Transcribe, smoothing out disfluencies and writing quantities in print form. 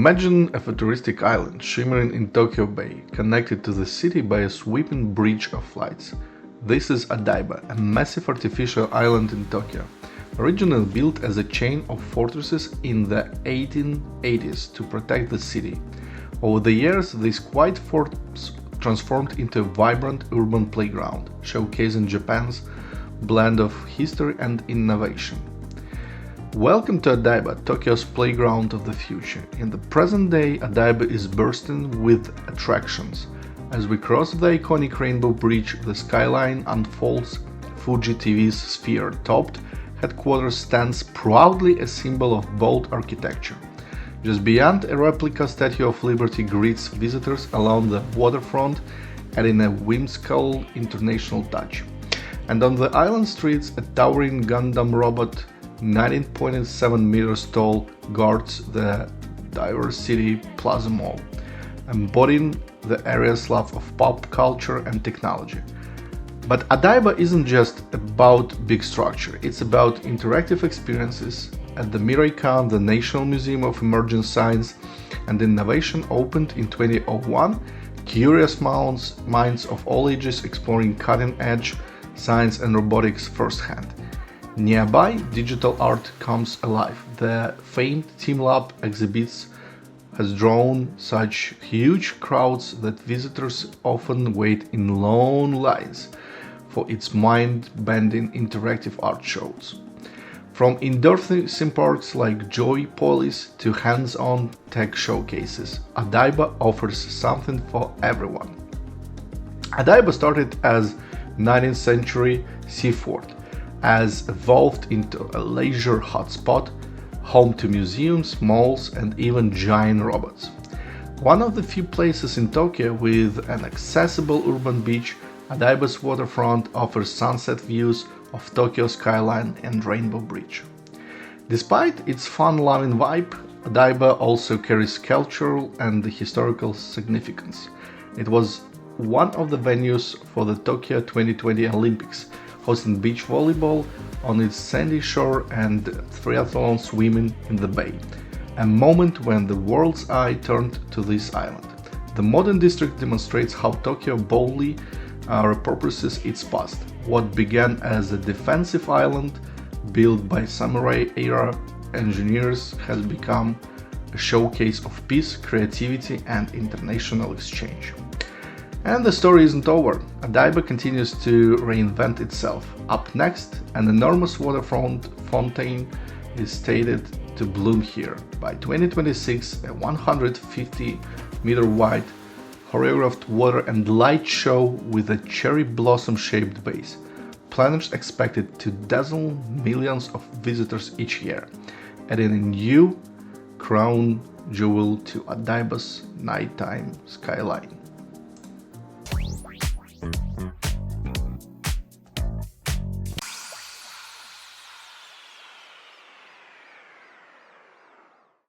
Imagine a futuristic island shimmering in Tokyo Bay, connected to the city by a sweeping bridge of lights. This is Odaiba, a massive artificial island in Tokyo, originally built as a chain of fortresses in the 1880s to protect the city. Over the years, this quiet fortress transformed into a vibrant urban playground, showcasing Japan's blend of history and innovation. Welcome to Odaiba, Tokyo's playground of the future. In the present day, Odaiba is bursting with attractions. As we cross the iconic Rainbow Bridge, the skyline unfolds. Fuji TV's sphere-topped headquarters stands proudly a symbol of bold architecture. Just beyond, a replica Statue of Liberty greets visitors along the waterfront, adding a whimsical international touch. And on the island streets, a towering Gundam robot 19.7 meters tall guards the DiverCity Plaza Mall, embodying the area's love of pop culture and technology. But Odaiba isn't just about big structure, it's about interactive experiences. At the Miraikan, the National Museum of Emerging Science and Innovation opened in 2001, curious minds of all ages exploring cutting-edge science and robotics firsthand. Nearby, digital art comes alive. The famed teamLab exhibits has drawn such huge crowds that visitors often wait in long lines for its mind-bending interactive art shows. From indoor theme parks like Joy Polis to hands-on tech showcases, Odaiba offers something for everyone. Odaiba started as 19th century seaport, has evolved into a leisure hotspot, home to museums, malls, and even giant robots. One of the few places in Tokyo with an accessible urban beach, Odaiba's waterfront offers sunset views of Tokyo skyline and Rainbow Bridge. Despite its fun-loving vibe, Odaiba also carries cultural and historical significance. It was one of the venues for the Tokyo 2020 Olympics, hosting beach volleyball on its sandy shore and triathlon swimming in the bay, a moment when the world's eye turned to this island. The modern district demonstrates how Tokyo boldly repurposes its past. What began as a defensive island built by samurai-era engineers has become a showcase of peace, creativity, and international exchange. And the story isn't over. Odaiba continues to reinvent itself. Up next, an enormous waterfront fountain is stated to bloom here. By 2026, a 150-meter wide choreographed water and light show with a cherry blossom-shaped base. Planners expected to dazzle millions of visitors each year, adding a new crown jewel to Odaiba's nighttime skyline.